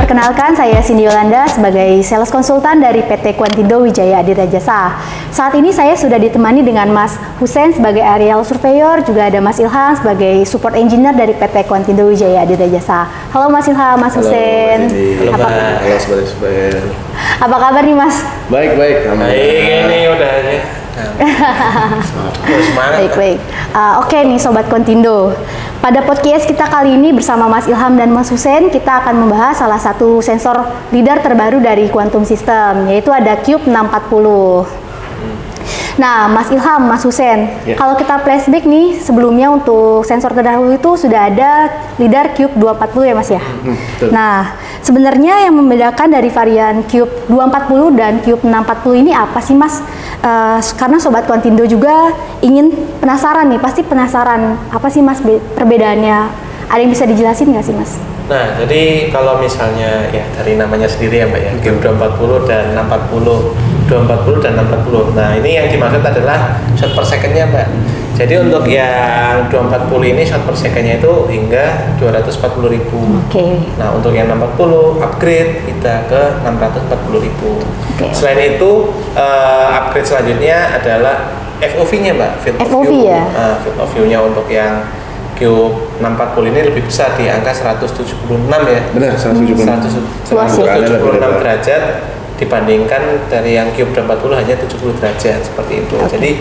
perkenalkan saya Cindy Yolanda sebagai sales konsultan dari PT Quantindo Wijaya Aditya Jasa. Saat ini saya sudah ditemani dengan Mas Husein sebagai aerial surveyor, juga ada Mas Ilham sebagai support engineer dari PT Quantindo Wijaya Aditya Jasa. Halo Mas Ilham, Mas Husein. Halo Mbak. Halo sebagai surveyor. Apa kabar nih Mas? Baik. Baik, ini udah aja. Semangat. Baik. Oke nih Sobat Quantindo. Pada podcast kita kali ini bersama Mas Ilham dan Mas Husein, kita akan membahas salah satu sensor lidar terbaru dari Quantum System, yaitu ada Cube 640. Nah, Mas Ilham, Mas Husein, kalau kita flashback nih, sebelumnya untuk sensor terdahulu itu sudah ada lidar Cube 240 ya Mas ya? Betul. Nah, sebenarnya yang membedakan dari varian Cube 240 dan Cube 640 ini apa sih Mas? Karena Sobat Quantindo juga ingin penasaran nih, pasti penasaran apa sih Mas perbedaannya? Ada yang bisa dijelasin nggak sih Mas? Nah, jadi kalau misalnya ya dari namanya sendiri ya Mbak ya, Cube 240 dan 640, 240 dan 640. Nah, ini yang dimaksud adalah shot per second-nya Mbak. Jadi untuk yang 240 ini shot per second-nya itu hingga 240.000. Oke. Nah, untuk yang 640 upgrade kita ke 640.000. Oke. Selain itu upgrade selanjutnya adalah FOV-nya Mbak, field of FOV view. ya? Field of view-nya untuk yang Cube 640 ini lebih besar di angka 176 ya. Benar, 176. 176 derajat dibandingkan dari yang Cube 240 hanya 70 derajat seperti itu. Okay. Jadi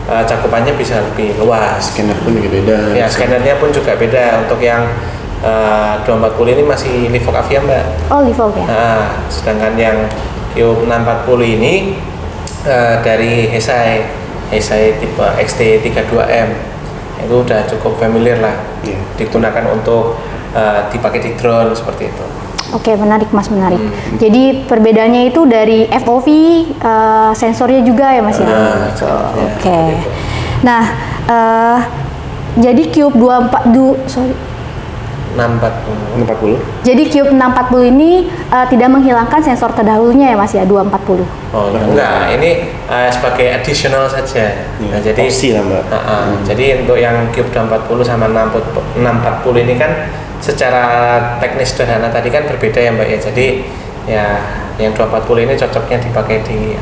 cakupannya bisa lebih luas. Scanner pun juga beda. Ya, scannernya pun juga beda. Untuk yang 240 ini masih Livok Avia Mbak. Oh, Livok ya? Nah, sedangkan yang Cube 640 ini dari Hesai tipe XT32M itu udah cukup familiar lah, digunakan untuk dipakai di drone seperti itu. Oke, menarik Mas, menarik. Jadi perbedaannya itu dari FOV, sensornya juga ya Mas ya? Oke. Nah, jadi Cube 640. Jadi Cube 640 ini tidak menghilangkan sensor terdahulunya ya Mas ya, 240. Oh enggak, ini sebagai additional saja. Nah, jadi opsi lah Mbak. Jadi untuk yang Cube 240 sama 640 ini kan secara teknis sederhana tadi kan berbeda ya Mbak ya. Jadi ya yang 240 ini cocoknya dipakai di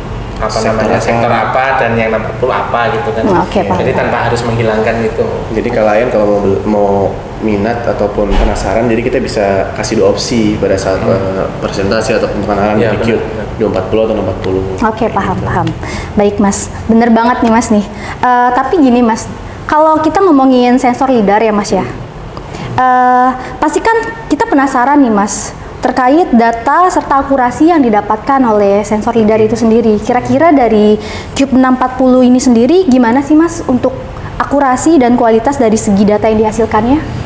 sektor apa dan yang 640 apa gitu kan. Oke, jadi tanpa harus menghilangkan itu. Jadi kalian kalau mau minat ataupun penasaran, jadi kita bisa kasih dua opsi pada saat presentasi atau penekanan Ya, di Cube 240 atau 640. Oke, paham. Baik Mas, bener banget nih Mas nih. Tapi gini Mas, kalau kita ngomongin sensor lidar ya Mas ya, pasti kan kita penasaran nih Mas terkait data serta akurasi yang didapatkan oleh sensor lidar itu sendiri. Kira-kira dari Cube 640 ini sendiri gimana sih Mas untuk akurasi dan kualitas dari segi data yang dihasilkannya?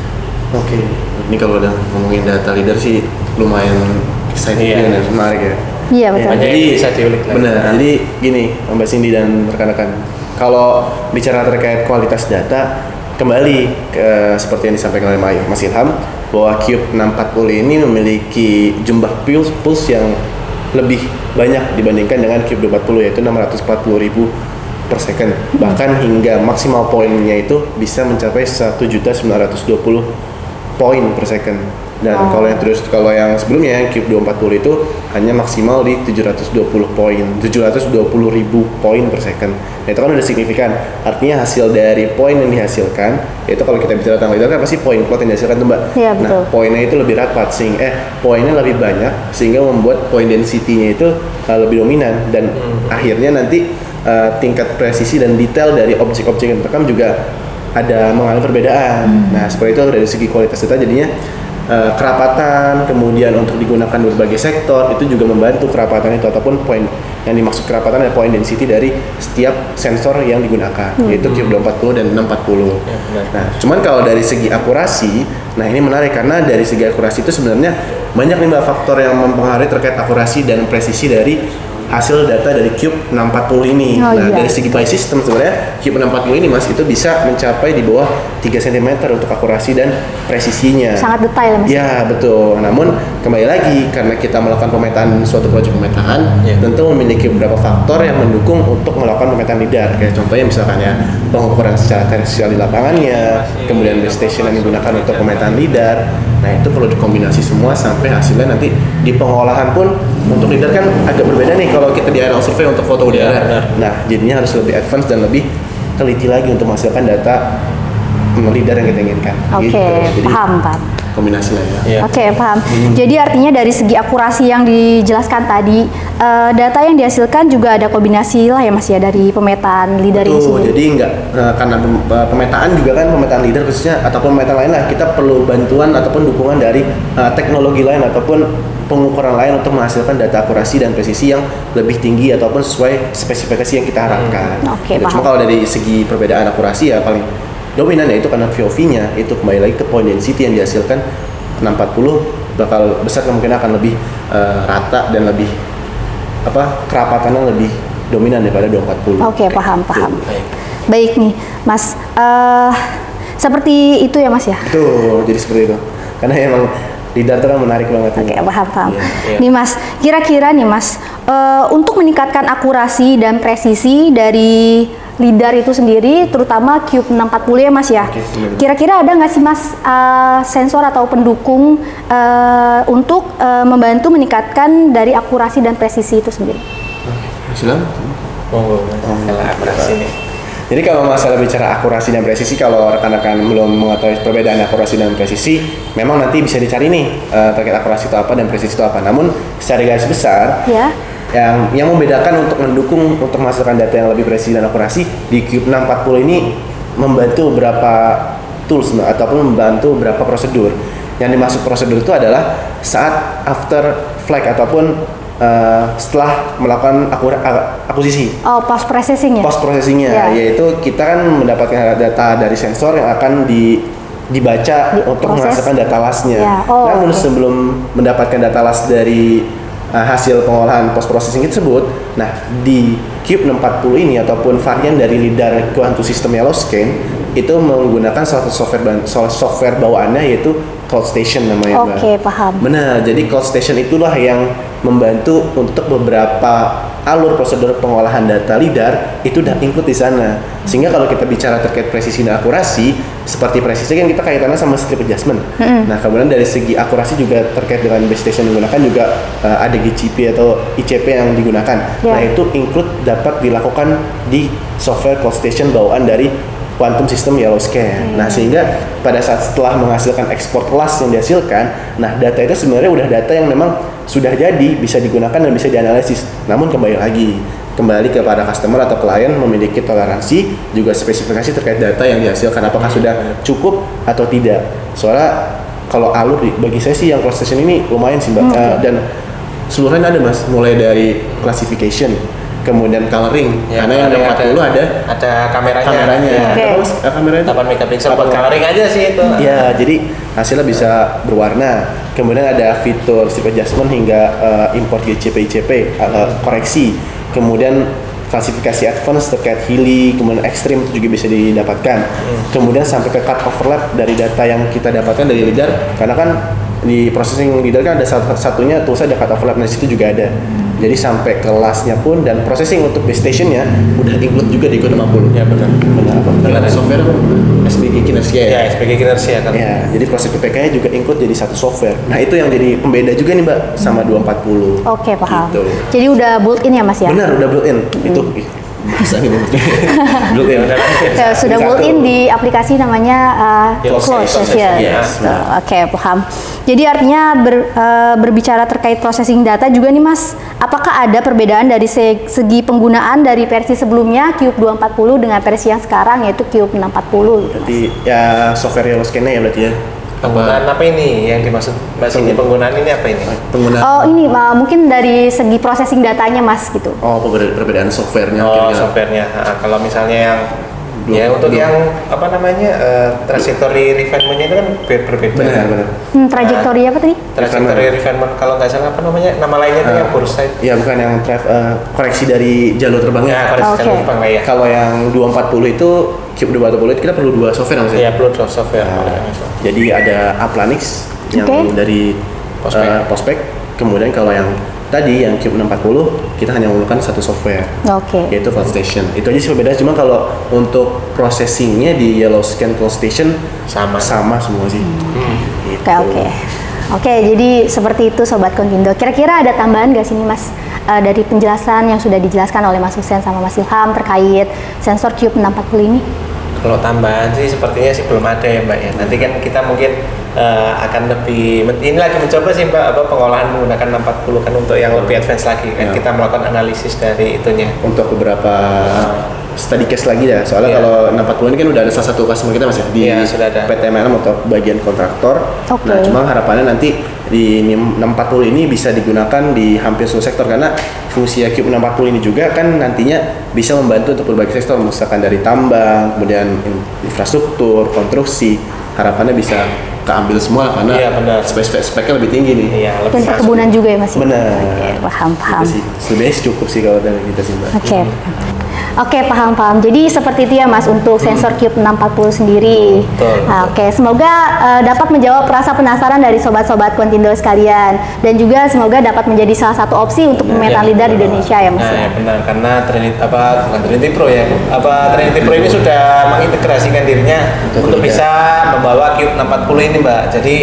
Oke, ini kalau udah ngomongin data lidar sih lumayan exciting dan menarik ya. Iya betul. Jadi bisa diulik lagi. Benar. Jadi gini, Mbak Cindy dan rekan-rekan, kalau bicara terkait kualitas data, kembali ke seperti yang disampaikan oleh Mas Ilham, bahwa Cube 640 ini memiliki jumlah pulse yang lebih banyak dibandingkan dengan Cube 240, yaitu 640.000 per second. Bahkan hingga maksimal poinnya itu bisa mencapai 1.920 poin per second. Dan kalau yang sebelumnya yang Cube 240 itu hanya maksimal di 720 poin, 720.000 poin per second. Nah, itu kan udah signifikan. Artinya hasil dari poin yang dihasilkan, yaitu kalau kita bicara tentang lidar kan pasti poin plot yang dihasilkan tuh Mbak. Iya, betul. Nah, poinnya itu lebih rapat poinnya lebih banyak sehingga membuat point density-nya itu lebih dominan, dan akhirnya nanti tingkat presisi dan detail dari objek-objek yang terekam juga ada mengalami perbedaan. Nah, seperti itu dari segi kualitas data jadinya kerapatan, kemudian untuk digunakan berbagai sektor itu juga membantu kerapatan itu, ataupun poin yang dimaksud kerapatan adalah point density dari setiap sensor yang digunakan, yaitu Cube 240 dan 640. Nah, cuman kalau dari segi akurasi, nah ini menarik karena dari segi akurasi itu sebenarnya banyak nih Mbak faktor yang mempengaruhi terkait akurasi dan presisi dari hasil data dari Cube 640 ini. Dari segi file system sebenarnya Cube 640 ini Mas itu bisa mencapai di bawah 3 cm untuk akurasi dan presisinya. Sangat detail Mas. Ya, betul. Namun kembali lagi karena kita melakukan pemetaan suatu proyek pemetaan, tentu memiliki beberapa faktor yang mendukung untuk melakukan pemetaan lidar. Kayak contohnya misalkan ya, pengukuran secara terrestrial di lapangannya, kemudian base station yang digunakan untuk pemetaan lidar, Nah itu perlu dikombinasi semua sampai hasilnya nanti di pengolahan pun untuk LiDAR kan agak berbeda nih kalau kita di aerial survey untuk foto Iya, udara. benar. Nah jadinya harus lebih advance dan lebih teliti lagi untuk menghasilkan data LiDAR yang kita inginkan. Oke, Jadi paham. kombinasi lah ya. Iya. Oke, paham. Jadi artinya dari segi akurasi yang dijelaskan tadi, data yang dihasilkan juga ada kombinasi lah ya Mas ya dari pemetaan LiDAR ini Betul, sendiri. jadi nggak karena pemetaan juga kan pemetaan LiDAR khususnya ataupun pemetaan lain lah kita perlu bantuan ataupun dukungan dari teknologi lain ataupun pengukuran lain untuk menghasilkan data akurasi dan presisi yang lebih tinggi ataupun sesuai spesifikasi yang kita harapkan. Oke, Gitu. Cuma paham. kalau dari segi perbedaan akurasi ya paling dominan yaitu karena VOV-nya itu kembali lagi ke point density yang dihasilkan 640 bakal besar kemungkinan akan lebih rata dan lebih kerapatannya lebih dominan daripada 240. Oke, paham. Baik. Baik nih, Mas. Seperti itu ya Mas ya? Betul, jadi seperti itu. Karena emang LiDAR itu kan menarik banget. Oke, ini. paham. Iya. Nih Mas, kira-kira nih Mas, untuk meningkatkan akurasi dan presisi dari LiDAR itu sendiri, terutama Cube 640 ya Mas ya. Oke, benar. Kira-kira ada nggak sih Mas sensor atau pendukung untuk membantu meningkatkan dari akurasi dan presisi itu sendiri? Silakan. Monggo, masalah akurasi nih. Jadi kalau masalah bicara akurasi dan presisi, kalau rekan-rekan belum mengetahui perbedaan akurasi dan presisi, memang nanti bisa dicari nih terkait akurasi itu apa dan presisi itu apa. Namun secara garis besar, Ya. yang membedakan untuk mendukung untuk menghasilkan data yang lebih presisi dan akurasi di Cube 640 ini membantu beberapa tools ataupun membantu beberapa prosedur. Yang dimaksud prosedur itu adalah saat after flag ataupun setelah melakukan akuisisi. Oh, post processing ya? Post processingnya, Ya. yaitu kita kan mendapatkan data dari sensor yang akan dibaca untuk Diproses. menghasilkan data lastnya. Ya. Oh, Namun oke. sebelum mendapatkan data last dari hasil pengolahan post processing tersebut, nah di Cube 640 ini ataupun varian dari LiDAR Quantum System Yellow Scan itu menggunakan salah satu software bawaannya yaitu Cloud Station namanya. Mbak. Oke, paham. Benar, jadi Cloud Station itulah yang membantu untuk beberapa alur prosedur pengolahan data LiDAR itu udah include di sana. Sehingga kalau kita bicara terkait presisi dan akurasi, seperti presisi kan kita kaitannya sama strip adjustment. Nah, kemudian dari segi akurasi juga terkait dengan base station yang digunakan juga ada GCP atau ICP yang digunakan. Ya. Nah, itu include dapat dilakukan di software Cloud Station bawaan dari Quantum System Yellow Scan. Nah, sehingga pada saat setelah menghasilkan ekspor last yang dihasilkan, nah data itu sebenarnya udah data yang memang sudah jadi bisa digunakan dan bisa dianalisis. Namun kembali kepada customer atau klien memiliki toleransi juga spesifikasi terkait data yang dihasilkan apakah sudah cukup atau tidak. Soalnya kalau alur bagi saya sih yang Cloud Station ini lumayan sih Mbak. Dan seluruhnya ada Mas, mulai dari classification, kemudian coloring, Ya, karena yang coloring 40 ada kameranya. Ya. Oke. Apa Mas? Kameranya 8 megapiksel buat 8. coloring aja sih itu. Ya, jadi hasilnya bisa berwarna. Kemudian ada fitur strip adjustment hingga import GCP, ICP, koreksi. Kemudian klasifikasi advance terkait Healy, kemudian ekstrim itu juga bisa didapatkan. Kemudian sampai ke cut overlap dari data yang kita dapatkan dari LiDAR, karena kan di processing LiDAR kan ada satunya toolsnya ada cut overlap, nah situ juga ada. Jadi sampai kelasnya pun dan processing untuk base stationnya udah include juga di Cube 60. Ya benar. Benar apa? Benar. Software SPG Kinesia Ya, SPG kinersia kan. Ya, jadi proses PPK-nya juga include jadi satu software. Nah, itu yang jadi pembeda juga nih, Mbak, sama 240. Oke, paham. Gitu. Jadi udah built-in ya Mas ya? Benar, udah built-in. Itu bahasa ini. Built-in. Ya, sudah Jadi built-in satu. di aplikasi namanya Yellow Close Station. Session. Yes, Gitu. Oke, paham. Jadi artinya berbicara terkait processing data juga nih Mas, apakah ada perbedaan dari segi penggunaan dari versi sebelumnya Cube 240 dengan versi yang sekarang yaitu Cube 640 gitu Mas? Jadi ya software Yellow Scan-nya ya berarti ya. Penggunaan apa ini yang dimaksud Mbak Sini? Penggunaan ini apa ini? Penggunaan Oh ini mungkin dari segi processing datanya Mas gitu. perbedaan software-nya Oh, kira-kira. softwarenya. Kalau misalnya yang untuk yang apa namanya trajectory refinement-nya itu kan berbeda. Benar. Trajektori apa tadi? Trajectory refinement kalau nggak salah apa namanya nama lainnya itu yang foresight. Ya, bukan yang koreksi dari jalur Ya, terbangnya. koreksi Oke. jalur terbang lah ya. Kalau yang 240 itu Cube 240 itu kita perlu dua software Mas. Iya, perlu software. Jadi ada Applanix yang Oke. dari Prospek. Kemudian kalau yang tadi yang Cube 640 kita hanya menggunakan satu software Oke. yaitu Cloud Station. Itu aja sih perbedaan, cuma kalau untuk processingnya di Yellow Scan Cloud Station Sama. semua sih. Gitu. Oke, jadi seperti itu Sobat Kontindo. Kira-kira ada tambahan nggak sih nih Mas dari penjelasan yang sudah dijelaskan oleh Mas Husein sama Mas Ilham terkait sensor Cube 640 ini? Kalau tambahan sih sepertinya sih belum ada ya Mbak ya. Nanti kan kita mungkin akan lebih, ini lagi mencoba sih Mbak pengolahan menggunakan 640 kan untuk yang lebih advance lagi kan. Kita melakukan analisis dari itunya. Untuk beberapa study case lagi ya, soalnya kalau 640 ini kan udah ada salah satu customer kita Mas ya di sudah ada. PT MLM atau bagian kontraktor. Nah, cuma harapannya nanti di 640 ini bisa digunakan di hampir seluruh sektor, karena fungsi Cube 640 ini juga kan nantinya bisa membantu untuk berbagai sektor, misalkan dari tambang, kemudian infrastruktur, konstruksi. Harapannya bisa keambil semua karena spek-speknya lebih tinggi nih. Iya, Dan perkebunan juga ya Mas? Benar. Oke, paham. Gitu sih. Sebenarnya cukup sih kalau dari kita sih Mbak. Oke, paham. Jadi seperti itu ya Mas untuk sensor Cube 640 sendiri. Oke, semoga dapat menjawab rasa penasaran dari sobat-sobat Kontindo sekalian, dan juga semoga dapat menjadi salah satu opsi untuk pemetaan lidar di Indonesia ya Mas. Nah, ya benar, karena bukan Trinity Pro ya. Trinity Pro ini sudah mengintegrasikan dirinya untuk bisa membawa Cube 640 ini Mbak. Jadi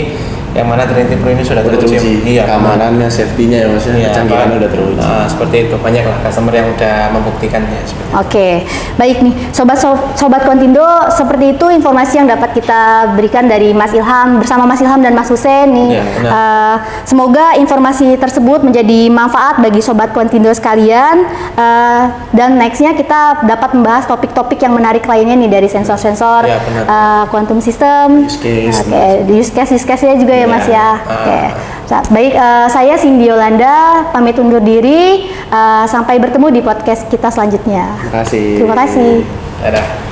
yang mana Trinity Pro ini sudah teruji. Keamanannya, safety-nya ya Mas, kecanggihannya udah teruji. Seperti itu, banyak lah customer yang udah membuktikannya. Oke, baik nih sobat Kontindo, seperti itu informasi yang dapat kita berikan dari Mas Ilham bersama Mas Ilham dan Mas Husein nih. Semoga informasi tersebut menjadi manfaat bagi sobat Kontindo sekalian, dan nextnya kita dapat membahas topik-topik yang menarik lainnya nih dari sensor-sensor quantum system, use case-nya juga ya Mas ya. Baik, saya Cindy Yolanda pamit undur diri. Sampai bertemu di podcast kita selanjutnya. Terima kasih. Terima kasih. Dadah.